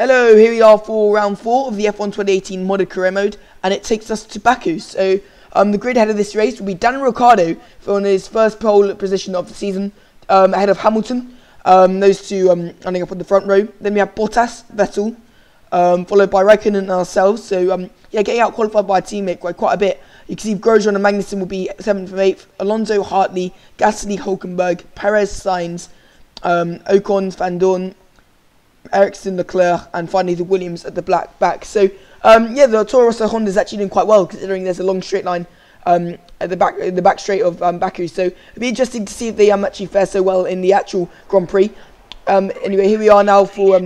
Hello, here we are for round 4 of the F1 2018 modded career mode, and it takes us to Baku. So, the grid head of this race will be Daniel Ricciardo for his first pole position of the season, ahead of Hamilton. Those two running up on the front row. Then we have Bottas, Vettel, followed by Raikkonen and ourselves. So, yeah, getting out qualified by a teammate quite a bit. You can see Grosjean and Magnussen will be 7th and 8th. Alonso, Hartley, Gasly, Hulkenberg, Perez, Sainz, Ocon, Van Dorn, Ericsson, Leclerc, and finally the Williams at the black back. So, yeah, the Toro Rosso Honda is actually doing quite well considering there's a long straight line at the back straight of Baku. So it'll be interesting to see if they actually fare so well in the actual Grand Prix. Anyway, here we are now for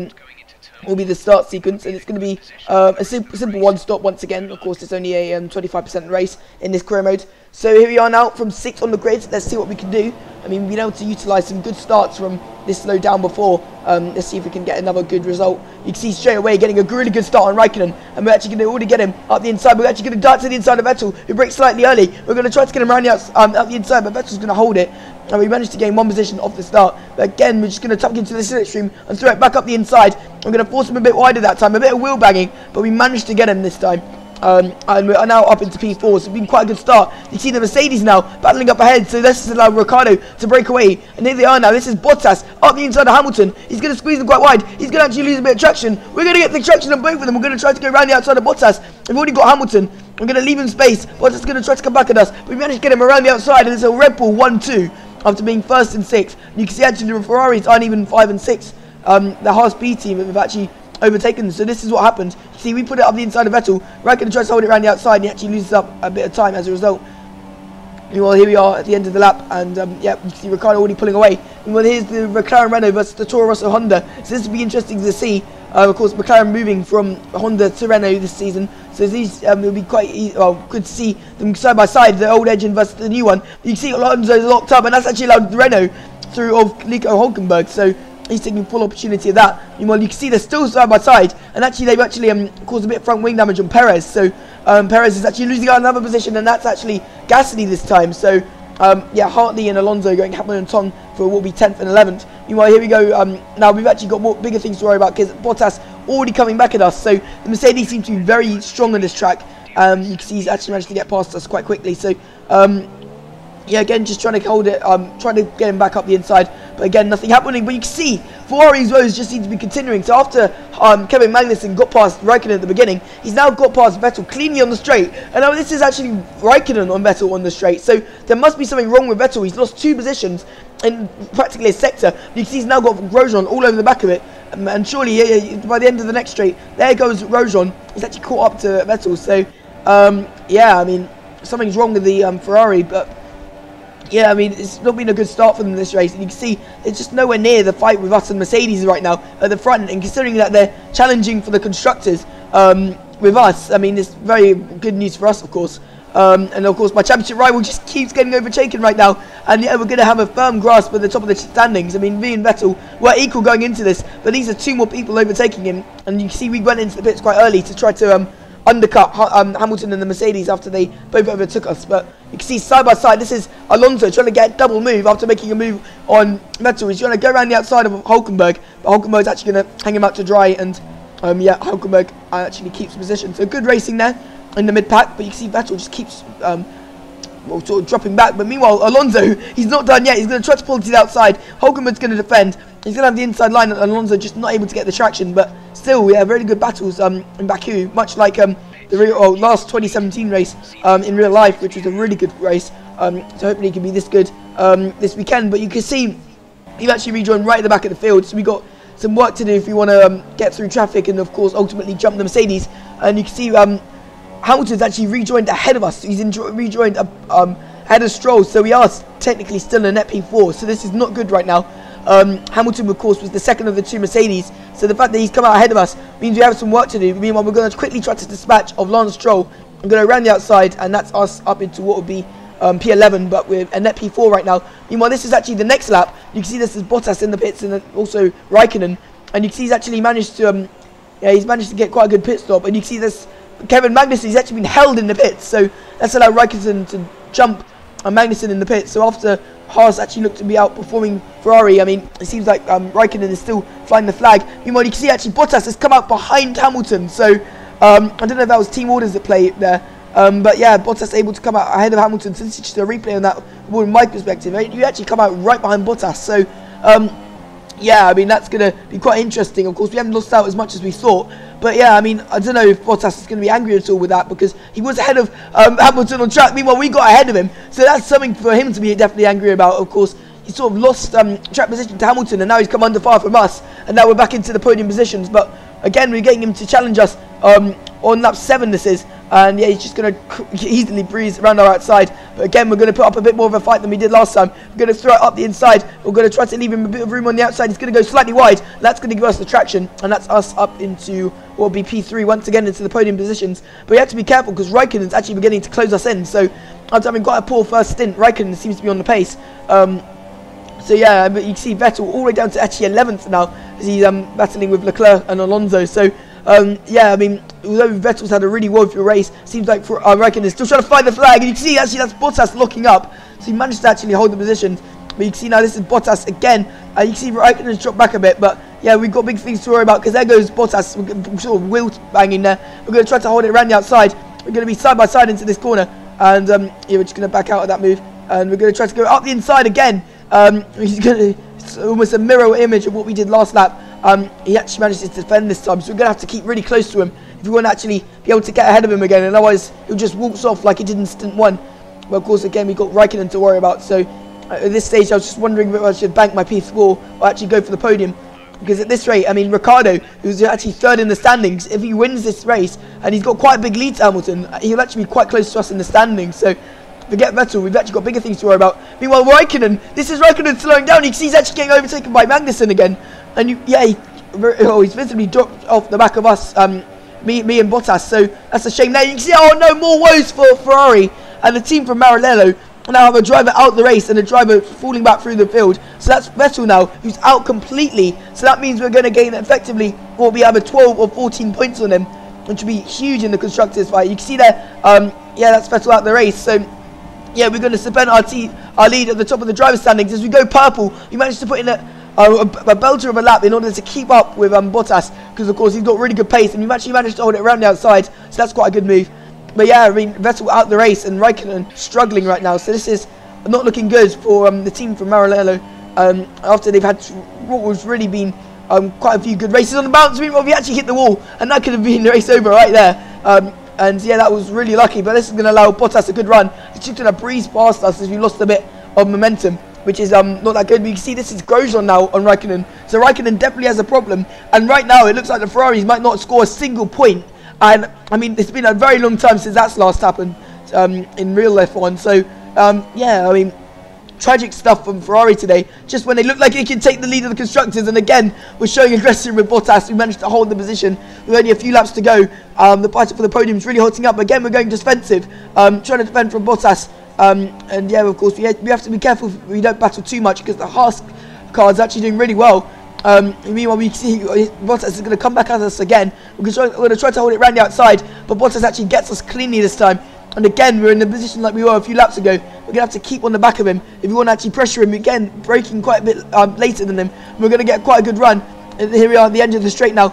will be the start sequence, and it's going to be a simple one stop once again. Of course, it's only a 25% race in this career mode. So here we are now from 6th on the grid. Let's see what we can do. I mean, we've been able to utilise some good starts from this slow down before. Let's see if we can get another good result. You can see straight away getting a really good start on Raikkonen, and we're actually going to already get him up the inside. We're actually going to dart to the inside of Vettel, who breaks slightly early. We're going to try to get him around the up the inside, but Vettel's going to hold it. And we managed to gain one position off the start. But again, we're just going to tuck into the slipstream and throw it back up the inside. I'm going to force him a bit wider that time, a bit of wheel banging, but we managed to get him this time. And we're now up into P4, so it's been quite a good start. You see the Mercedes now battling up ahead, so this is allowed Ricciardo to break away. And here they are now. This is Bottas up the inside of Hamilton. He's going to squeeze them quite wide. He's going to actually lose a bit of traction. We're going to get the traction on both of them. We're going to try to go around the outside of Bottas. We've already got Hamilton. I'm going to leave him space. Bottas is going to try to come back at us. But we managed to get him around the outside, and it's a Red Bull 1-2 after being 1st and 6th. You can see actually the Ferraris aren't even 5 and 6. The Haas B team have actually overtaken. So this is what happened. See, we put it up the inside of Vettel. Raikkonen tries to hold it around the outside, and he actually loses up a bit of time as a result. Well, here we are at the end of the lap, and yeah, you can see Ricciardo already pulling away. Well, here's the McLaren Renault versus the Toro Rosso Honda. So this will be interesting to see. Of course, McLaren moving from Honda to Renault this season. So these will be quite good to see them side by side, the old engine versus the new one. You can see Alonso's locked up, and that's actually allowed Renault through of Nico Hulkenberg. So he's taking full opportunity of that. Meanwhile, you can see they're still side by side, and actually they've actually caused a bit of front wing damage on Perez. So Perez is actually losing out another position, and that's actually Gasly this time. So yeah, Hartley and Alonso going Hamilton and Tong for what will be 10th and 11th. Meanwhile, here we go. Now we've actually got more bigger things to worry about because Bottas already coming back at us. So the Mercedes seems to be very strong on this track. You can see he's actually managed to get past us quite quickly. So yeah, again, just trying to hold it, trying to get him back up the inside, but again, nothing happening. But you can see Ferrari's woes just seem to be continuing. So after Kevin Magnussen got past Raikkonen at the beginning, he's now got past Vettel cleanly on the straight, and now this is actually Raikkonen on Vettel on the straight. So there must be something wrong with Vettel. He's lost 2 positions in practically a sector. You can see he's now got Grosjean all over the back of it, and surely by the end of the next straight, there goes Grosjean. He's actually caught up to Vettel. So yeah, I mean, something's wrong with the Ferrari, but yeah, I mean, it's not been a good start for them this race, and you can see it's just nowhere near the fight with us and Mercedes right now at the front. And considering that they're challenging for the constructors with us, I mean, it's very good news for us, of course. And of course, my championship rival just keeps getting overtaken right now, and yeah, we're going to have a firm grasp at the top of the standings. I mean, me and Vettel were equal going into this, but these are 2 more people overtaking him, and you can see we went into the pits quite early to try to undercut Hamilton and the Mercedes after they both overtook us. But you can see side by side, this is Alonso trying to get a double move after making a move on Vettel. He's trying to go around the outside of Hulkenberg, but Hulkenberg's actually going to hang him out to dry, and yeah, Hulkenberg actually keeps position. So good racing there in the mid-pack, but you can see Vettel just keeps well, sort of dropping back. But meanwhile, Alonso, he's not done yet. He's going to try to pull to the outside. Hulkenberg's going to defend. He's going to have the inside line, and Alonso just not able to get the traction. But still, we have very good battles in Baku, much like the last 2017 race in real life, which was a really good race. So hopefully it can be this good this weekend. But you can see we've actually rejoined right at the back of the field. So we've got some work to do if we want to get through traffic and, of course, ultimately jump the Mercedes. And you can see Hamilton's actually rejoined ahead of us. He's rejoined ahead of Stroll, so we are technically still in a net P4, so this is not good right now. Hamilton, of course, was the second of the 2 Mercedes, so the fact that he's come out ahead of us means we have some work to do. Meanwhile, we're going to quickly try to dispatch of Lance Stroll and go around the outside, and that's us up into what would be P11, but we're a net P4 right now. Meanwhile, this is actually the next lap. You can see this is Bottas in the pits, and also Raikkonen, and you can see he's actually managed to yeah, he's managed to get quite a good pit stop, and you can see this Kevin Magnussen, he's actually been held in the pits, so that's allowed Raikkonen to jump Magnussen in the pits. So after Haas actually look to be outperforming Ferrari. I mean, it seems like Raikkonen is still flying the flag. Meanwhile, you can see actually Bottas has come out behind Hamilton. So I don't know if that was team orders that play there. But yeah, Bottas able to come out ahead of Hamilton. Since it's just a replay on that, from my perspective, you actually come out right behind Bottas. So yeah, I mean, that's going to be quite interesting. Of course, we haven't lost out as much as we thought. But yeah, I mean, I don't know if Bottas is going to be angry at all with that, because he was ahead of Hamilton on track. Meanwhile, we got ahead of him. So that's something for him to be definitely angry about. Of course, he sort of lost track position to Hamilton, and now he's come under fire from us. And now we're back into the podium positions. But again, we're getting him to challenge us on lap 7, this is. And yeah, he's just going to easily breeze around our outside. But again, we're going to put up a bit more of a fight than we did last time. We're going to throw it up the inside. We're going to try to leave him a bit of room on the outside. He's going to go slightly wide. That's going to give us the traction. And that's us up into what will be P3 once again into the podium positions. But we have to be careful because Raikkonen's actually beginning to close us in. So after having quite a poor first stint, Raikkonen seems to be on the pace. So yeah, but you can see Vettel all the way down to actually 11th now as he's battling with Leclerc and Alonso. So yeah, I mean, although Vettel's had a really woeful race, seems like for Raikkonen is still trying to find the flag, and you can see actually that's Bottas locking up, so he managed to actually hold the position. But you can see now this is Bottas again, and you can see Raikkonen's dropped back a bit, but yeah, we've got big things to worry about because there goes Bottas, we're sort of wheel banging there. We're going to try to hold it around the outside. We're going to be side by side into this corner, and yeah, we're just going to back out of that move, and we're going to try to go up the inside again. He's going to, it's almost a mirror image of what we did last lap. He actually managed to defend this time, so we're going to have to keep really close to him if we want to actually be able to get ahead of him again, and otherwise he'll just waltz off like he did in stint 1. But of course, again, we've got Raikkonen to worry about, so at this stage I was just wondering whether I should bank my P4 or actually go for the podium, because at this rate, I mean, Ricciardo, who's actually 3rd in the standings, if he wins this race, and he's got quite a big lead to Hamilton, he'll actually be quite close to us in the standings. So forget Vettel, we've actually got bigger things to worry about. Meanwhile, Raikkonen, this is Raikkonen slowing down. You can see he's actually getting overtaken by Magnussen again. And yeah, he's visibly dropped off the back of us, me and Bottas. So that's a shame there. You can see, oh no, more woes for Ferrari. And the team from Maranello now have a driver out the race and a driver falling back through the field. So that's Vettel now, who's out completely. So that means we're going to gain effectively, or we have a 12 or 14 points on him, which would be huge in the constructors fight. You can see there, yeah, that's Vettel out the race. So yeah, we're going to cement our lead at the top of the driver standings. As we go purple, we managed to put in a belter of a lap in order to keep up with Bottas, because of course he's got really good pace, and we've actually managed to hold it around the outside, so that's quite a good move. But yeah, I mean, Vettel out the race and Raikkonen struggling right now, so this is not looking good for the team from Maranello, after they've had what was really been quite a few good races on the bounce. Meanwhile, we actually hit the wall, and that could have been the race over right there. And yeah, that was really lucky, but this is going to allow Bottas a good run. He's just going to breeze past us as we lost a bit of momentum, which is not that good. But you can see this is Grosjean now on Raikkonen, so Raikkonen definitely has a problem, and right now it looks like the Ferraris might not score a single point. And I mean, it's been a very long time since that's last happened in real F1, so yeah, I mean, tragic stuff from Ferrari today, just when they look like they can take the lead of the constructors. And again, we're showing aggression with Bottas. We managed to hold the position with only a few laps to go. The battle for the podium is really hotting up. Again, we're going defensive, trying to defend from Bottas. And yeah, of course, we have to be careful we don't battle too much, because the Haas car is actually doing really well. Meanwhile, we see Bottas is going to come back at us again. We're going to try to hold it around the outside, but Bottas actually gets us cleanly this time. And again, we're in the position like we were a few laps ago. We're going to have to keep on the back of him if we want to actually pressure him. Again, braking quite a bit later than him. We're going to get quite a good run. And here we are at the end of the straight now.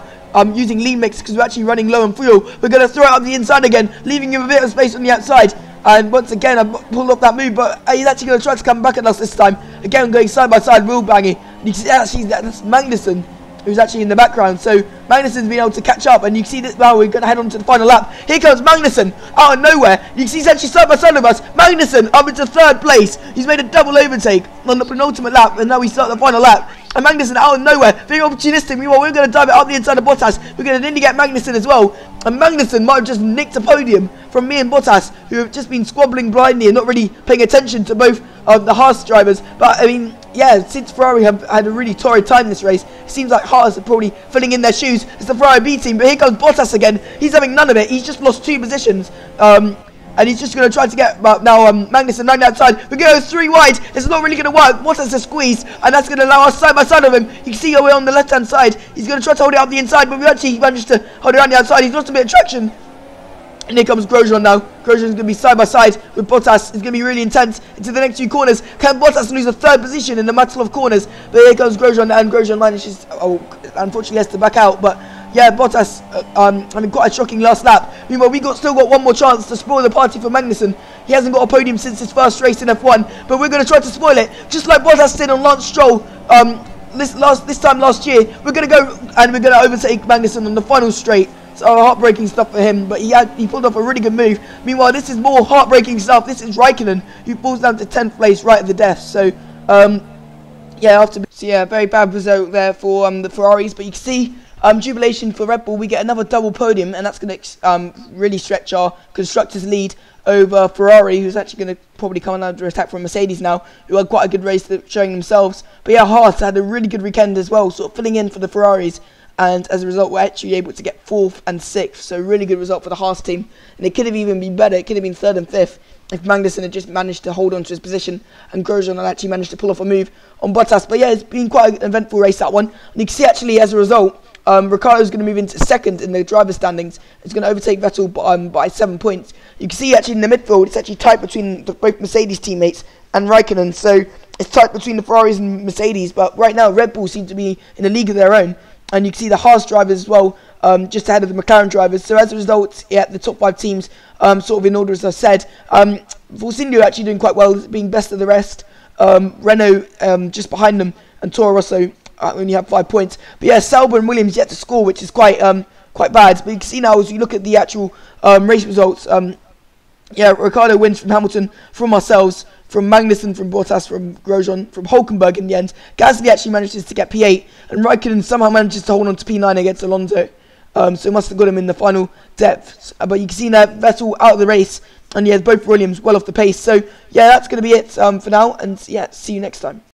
Using lean mix because we're actually running low on fuel. We're going to throw it up the inside again, leaving him a bit of space on the outside. And once again, I pulled off that move, but he's actually going to try to come back at us this time. Again, going side by side, wheel banging. And you can see actually that's Magnussen, who's actually in the background. So Magnussen's been able to catch up, and you can see that now we're going to head on to the final lap. Here comes Magnussen out of nowhere. You can see he's actually side by side of us. Magnussen up into 3rd place. He's made a double overtake on the penultimate lap, and now we start the final lap. And Magnussen out of nowhere, very opportunistic. Meanwhile, we're going to dive it up the inside of Bottas. We're going to nearly get Magnussen as well. And Magnussen might have just nicked a podium from me and Bottas, who have just been squabbling blindly and not really paying attention to both the Haas drivers. But I mean, yeah, since Ferrari have had a really torrid time this race, it seems like Haas are probably filling in their shoes. It's the Ferrari B team, but here comes Bottas again. He's having none of it. He's just lost 2 positions. And he's just going to try to get now Magnussen 9 outside. We're going to go 3 wide. It's not really going to work. Bottas a squeeze, and that's going to allow us side by side of him. You can see we're on the left hand side. He's going to try to hold it up the inside, but we actually managed to hold it on the outside. He's lost a bit of traction. And here comes Grosjean now. Grosjean's going to be side by side with Bottas. It's going to be really intense into the next few corners. Can Bottas lose a third position in the battle of corners? But here comes Grosjean, and Grosjean manages, unfortunately has to back out. But yeah, Bottas having quite a shocking last lap. Meanwhile, we still got one more chance to spoil the party for Magnussen. He hasn't got a podium since his first race in F1, but we're going to try to spoil it, just like Bottas did on Lance Stroll this time last year. We're going to go and we're going to overtake Magnussen on the final straight. So heartbreaking stuff for him, but he pulled off a really good move. Meanwhile, this is more heartbreaking stuff. This is Raikkonen, who falls down to 10th place right at the death. So yeah, very bad result there for the Ferraris. But you can see jubilation for Red Bull. We get another double podium, and that's going to really stretch our constructors' lead over Ferrari, who's actually going to probably come under attack from Mercedes now, who had quite a good race showing themselves. But yeah, Haas had a really good weekend as well, sort of filling in for the Ferraris. And as a result, we're actually able to get 4th and 6th. So really good result for the Haas team. And it could have even been better. It could have been 3rd and 5th if Magnussen had just managed to hold on to his position and Grosjean had actually managed to pull off a move on Bottas. But yeah, it's been quite an eventful race, that one. And you can see actually as a result, Ricciardo's going to move into 2nd in the driver standings. It's going to overtake Vettel by 7 points. You can see actually in the midfield, it's actually tight between both Mercedes teammates and Raikkonen. So it's tight between the Ferraris and Mercedes. But right now, Red Bull seem to be in a league of their own. And you can see the Haas drivers as well, just ahead of the McLaren drivers. So as a result, yeah, the top 5 teams sort of in order, as I said. Force India actually doing quite well, being best of the rest. Renault just behind them, and Toro Rosso only have 5 points. But yeah, Sauber and Williams yet to score, which is quite bad. But you can see now as you look at the actual race results, yeah, Ricciardo wins from Hamilton, from ourselves, from Magnussen, from Bottas, from Grosjean, from Hulkenberg in the end. Gasly actually manages to get P8, and Raikkonen somehow manages to hold on to P9 against Alonso. So must have got him in the final depths. But you can see now Vettel out of the race, and yeah, both Williams well off the pace. So yeah, that's going to be it for now, and yeah, see you next time.